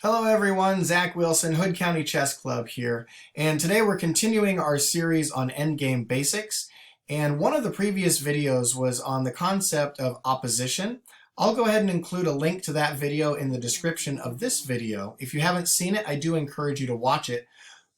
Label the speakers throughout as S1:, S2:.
S1: Hello everyone, Zach Wilson, Hood County Chess Club here, and today we're continuing our series on endgame basics, and one of the previous videos was on the concept of opposition. I'll go ahead and include a link to that video in the description of this video. If you haven't seen it, I do encourage you to watch it.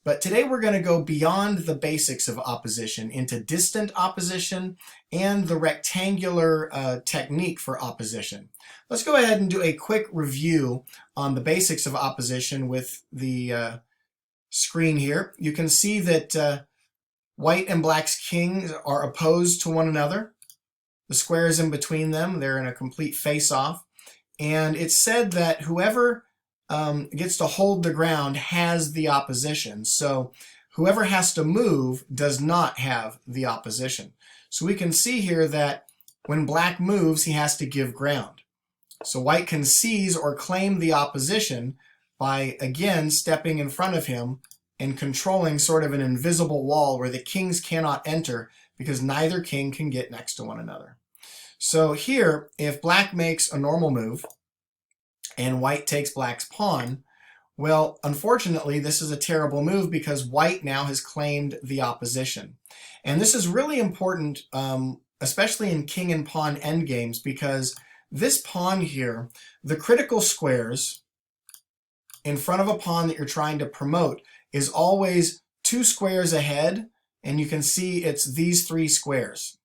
S1: But today we're going to go beyond the basics of opposition into distant opposition and the rectangular technique for opposition. Let's go ahead and do a quick review on the basics of opposition with the screen here. You can see that white and black's kings are opposed to one another. The squares in between them, they're in a complete face-off. And it's said that whoever gets to hold the ground has the opposition. So whoever has to move does not have the opposition. So we can see here that when black moves, he has to give ground. So white can seize or claim the opposition by, again, stepping in front of him and controlling sort of an invisible wall where the kings cannot enter because neither king can get next to one another. So here, if black makes a normal move, and white takes black's pawn, well, unfortunately, this is a terrible move because white now has claimed the opposition. And this is really important, especially in king and pawn endgames, because this pawn here, the critical squares in front of a pawn that you're trying to promote is always 2 squares ahead, and you can see it's these 3 squares,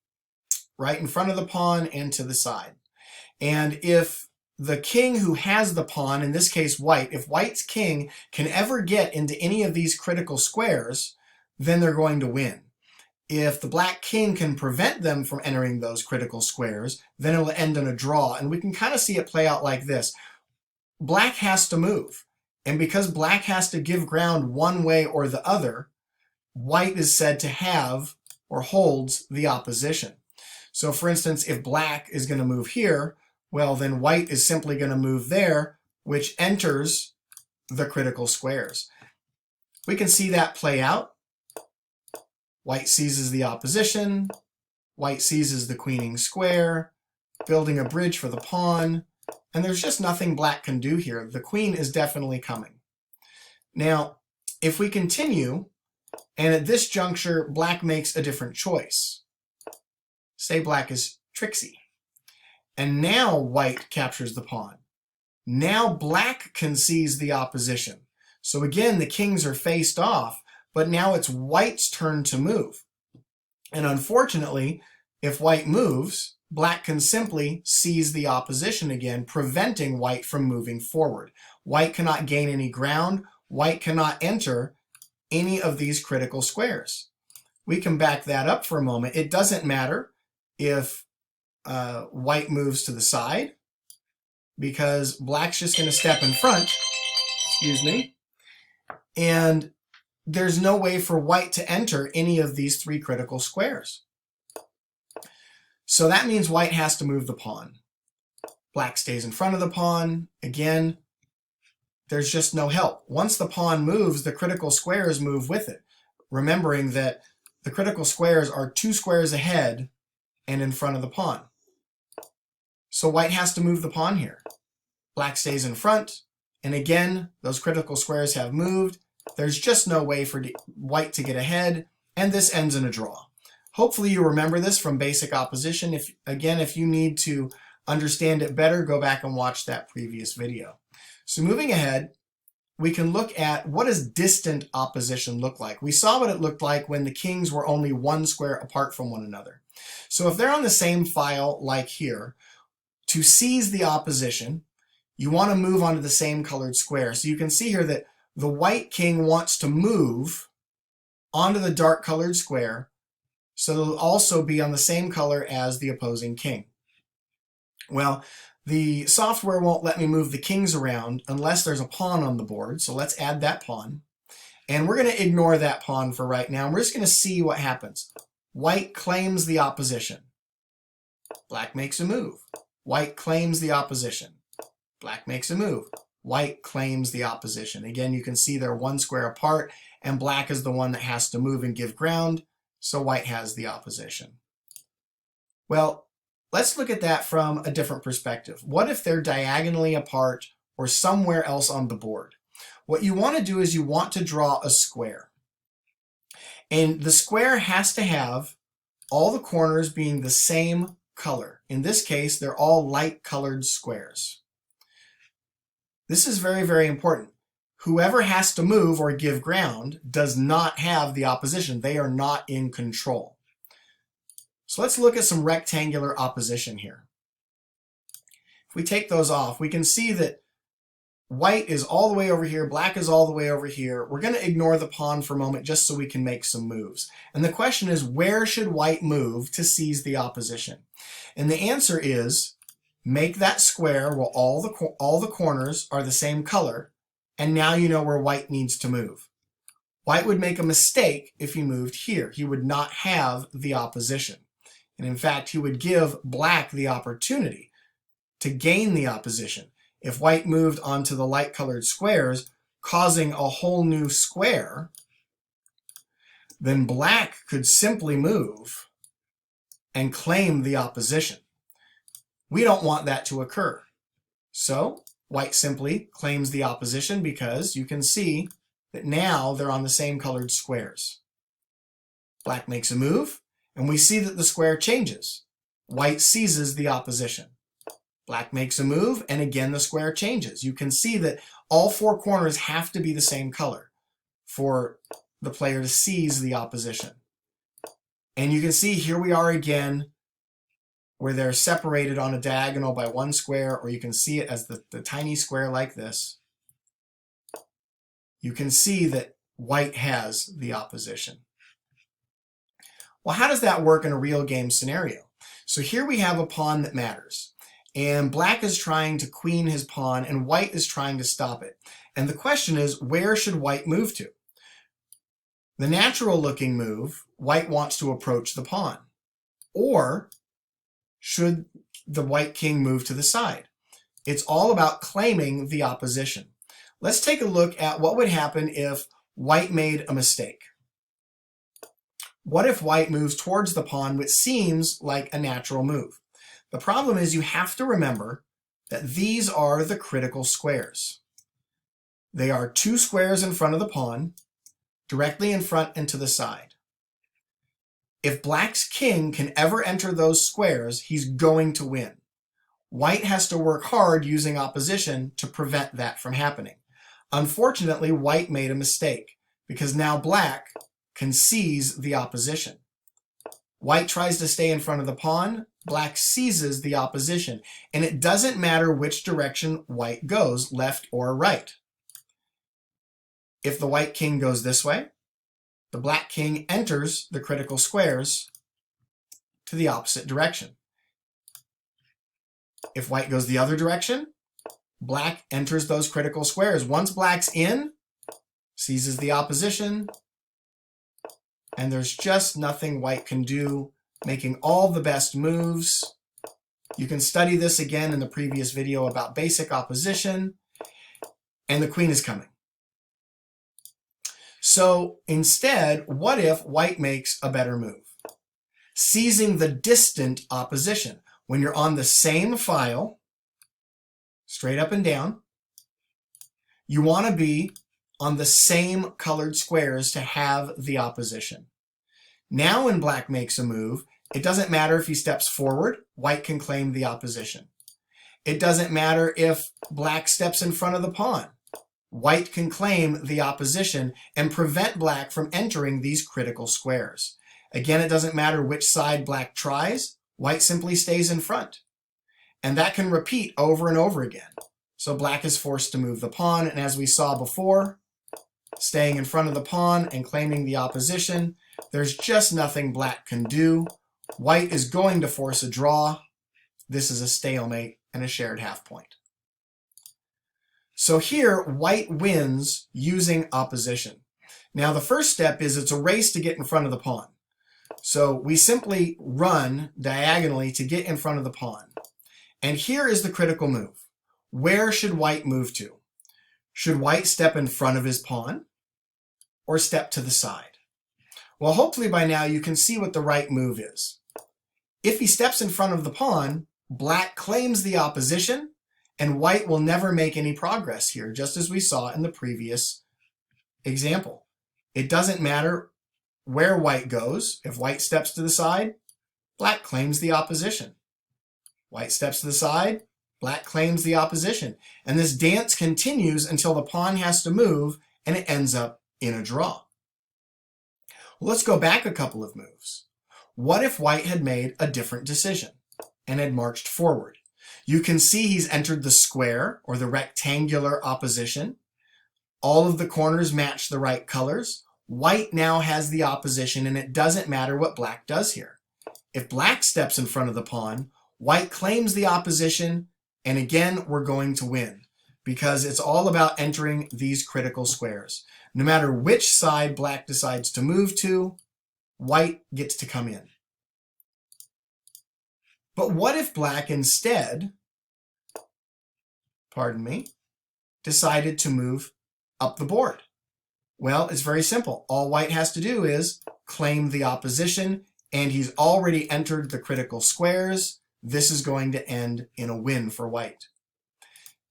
S1: right in front of the pawn and to the side. And if the king who has the pawn, in this case white, if white's king can ever get into any of these critical squares, then they're going to win. If the black king can prevent them from entering those critical squares, then it'll end in a draw. And we can kind of see it play out like this. Black has to move. And because black has to give ground one way or the other, white is said to have or holds the opposition. So for instance, if black is going to move here, well, then white is simply going to move there, which enters the critical squares. We can see that play out. White seizes the opposition. White seizes the queening square, building a bridge for the pawn. And there's just nothing black can do here. The queen is definitely coming. Now, if we continue, and at this juncture, black makes a different choice. Say black is tricksy. And now white captures the pawn. Now black can seize the opposition. So again, the kings are faced off, but now it's white's turn to move. And unfortunately, if white moves, black can simply seize the opposition again, preventing white from moving forward. White cannot gain any ground. White cannot enter any of these critical squares. We can back that up for a moment. It doesn't matter if white moves to the side because black's just going to step in front, excuse me, and there's no way for white to enter any of these 3 critical squares. So that means white has to move the pawn. Black stays in front of the pawn. Again, there's just no help. Once the pawn moves, the critical squares move with it, remembering that the critical squares are 2 squares ahead and in front of the pawn. So white has to move the pawn here. Black stays in front, and again, those critical squares have moved. There's just no way for white to get ahead, and this ends in a draw. Hopefully you remember this from basic opposition. If you need to understand it better, go back and watch that previous video. So moving ahead, we can look at what does distant opposition look like. We saw what it looked like when the kings were only 1 square apart from one another. So if they're on the same file like here, to seize the opposition, you want to move onto the same colored square. So you can see here that the white king wants to move onto the dark colored square, so it'll also be on the same color as the opposing king. Well, the software won't let me move the kings around unless there's a pawn on the board, so let's add that pawn. And we're going to ignore that pawn for right now. We're just going to see what happens. White claims the opposition. Black makes a move. White claims the opposition. Black makes a move. White claims the opposition. Again, you can see they're 1 square apart, and black is the one that has to move and give ground, so white has the opposition. Well, let's look at that from a different perspective. What if they're diagonally apart or somewhere else on the board. What you want to do is you want to draw a square. And the square has to have all the corners being the same color. In this case, they're all light colored squares. This is very, very important. Whoever has to move or give ground does not have the opposition. They are not in control. So let's look at some rectangular opposition here. If we take those off, we can see that white is all the way over here, black is all the way over here. We're going to ignore the pawn for a moment just so we can make some moves. And the question is, where should white move to seize the opposition? And the answer is, make that square where all the corners are the same color, and now you know where white needs to move. White would make a mistake if he moved here. He would not have the opposition. And in fact, he would give black the opportunity to gain the opposition. If white moved onto the light colored squares, causing a whole new square, then black could simply move and claim the opposition. We don't want that to occur. So white simply claims the opposition because you can see that now they're on the same colored squares. Black makes a move, and we see that the square changes. White seizes the opposition. Black makes a move, and again the square changes. You can see that all four corners have to be the same color for the player to seize the opposition. And you can see here we are again where they're separated on a diagonal by one square, or you can see it as the tiny square like this. You can see that white has the opposition. Well, how does that work in a real game scenario? So here we have a pawn that matters. And black is trying to queen his pawn, and white is trying to stop it. And the question is, where should white move to? The natural looking move, white wants to approach the pawn. Or should the white king move to the side? It's all about claiming the opposition. Let's take a look at what would happen if white made a mistake. What if white moves towards the pawn, which seems like a natural move? The problem is you have to remember that these are the critical squares. They are two squares in front of the pawn, directly in front and to the side. If black's king can ever enter those squares, he's going to win. White has to work hard using opposition to prevent that from happening. Unfortunately, white made a mistake because now black can seize the opposition. White tries to stay in front of the pawn, black seizes the opposition, and it doesn't matter which direction white goes, left or right. If the white king goes this way, the black king enters the critical squares to the opposite direction. If white goes the other direction, black enters those critical squares. Once black's in, seizes the opposition, and there's just nothing white can do, making all the best moves. You can study this again in the previous video about basic opposition, and the queen is coming. So instead, what if white makes a better move? Seizing the distant opposition. When you're on the same file, straight up and down, you want to be on the same colored squares to have the opposition. Now when black makes a move, it doesn't matter if he steps forward, white can claim the opposition. It doesn't matter if black steps in front of the pawn. White can claim the opposition and prevent black from entering these critical squares. Again, it doesn't matter which side black tries, white simply stays in front. And that can repeat over and over again. So black is forced to move the pawn, and as we saw before, staying in front of the pawn and claiming the opposition, there's just nothing black can do. White is going to force a draw. This is a stalemate and a shared half point. So here, white wins using opposition. Now the first step is it's a race to get in front of the pawn. So we simply run diagonally to get in front of the pawn. And here is the critical move. Where should white move to? Should white step in front of his pawn or step to the side? Well, hopefully by now you can see what the right move is. If he steps in front of the pawn, black claims the opposition, and white will never make any progress here, just as we saw in the previous example. It doesn't matter where white goes. If white steps to the side, black claims the opposition. White steps to the side, black claims the opposition. And this dance continues until the pawn has to move and it ends up in a draw. Well, let's go back a couple of moves. What if white had made a different decision and had marched forward? You can see he's entered the square or the rectangular opposition. All of the corners match the right colors. White now has the opposition, and it doesn't matter what black does here. If black steps in front of the pawn, white claims the opposition, and again, we're going to win because it's all about entering these critical squares. No matter which side black decides to move to, white gets to come in. But what if black instead, decided to move up the board? Well, it's very simple. All white has to do is claim the opposition, and he's already entered the critical squares. This is going to end in a win for white.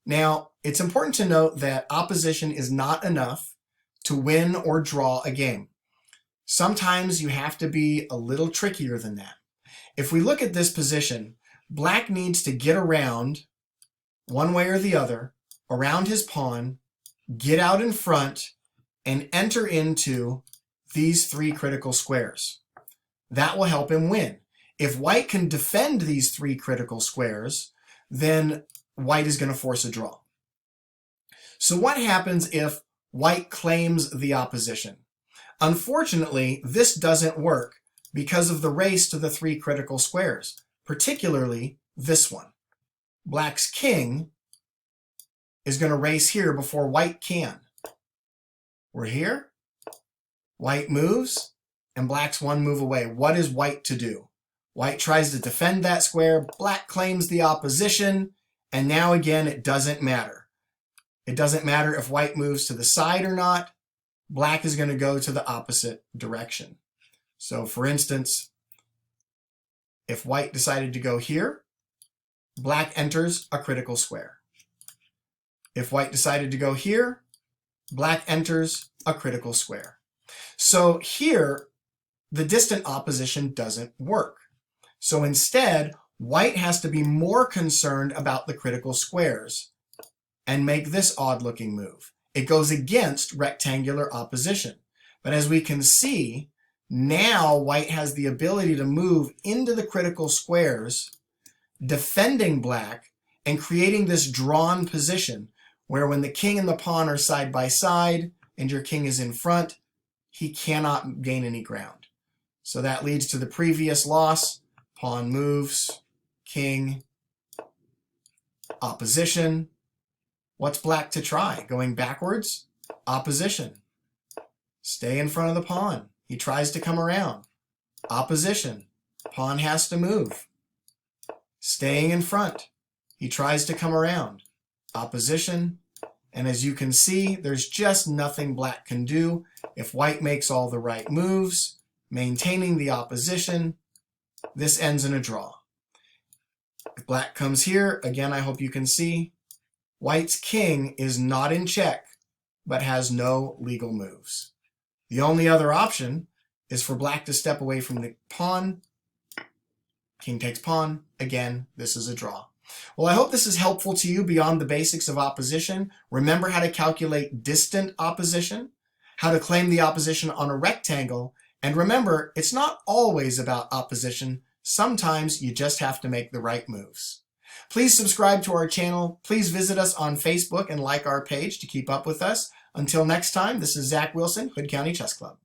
S1: Now, it's important to note that opposition is not enough to win or draw a game. Sometimes you have to be a little trickier than that. If we look at this position, black needs to get around one way or the other, around his pawn, get out in front, and enter into these three critical squares. That will help him win. If white can defend these three critical squares, then white is going to force a draw. So what happens if white claims the opposition? Unfortunately, this doesn't work because of the race to the three critical squares, particularly this one. Black's king is going to race here before white can. We're here, white moves, and black's one move away. What is white to do? White tries to defend that square, black claims the opposition, and now again it doesn't matter. It doesn't matter if white moves to the side or not, black is going to go to the opposite direction. So for instance, if white decided to go here, black enters a critical square. If white decided to go here, black enters a critical square. So here, the distant opposition doesn't work. So instead, white has to be more concerned about the critical squares and make this odd-looking move. It goes against rectangular opposition. But as we can see, now white has the ability to move into the critical squares, defending black and creating this drawn position where when the king and the pawn are side by side and your king is in front, he cannot gain any ground. So that leads to the previous loss. Pawn moves, king, opposition. What's black to try? Going backwards? Opposition. Stay in front of the pawn. He tries to come around. Opposition. Pawn has to move. Staying in front. He tries to come around. Opposition. And as you can see, there's just nothing black can do if white makes all the right moves, maintaining the opposition. This ends in a draw. If black comes here, again, I hope you can see, white's king is not in check, but has no legal moves. The only other option is for black to step away from the pawn. King takes pawn. Again, this is a draw. Well, I hope this is helpful to you beyond the basics of opposition. Remember how to calculate distant opposition, how to claim the opposition on a rectangle, and remember, it's not always about opposition. Sometimes you just have to make the right moves. Please subscribe to our channel. Please visit us on Facebook and like our page to keep up with us. Until next time, this is Zach Wilson, Hood County Chess Club.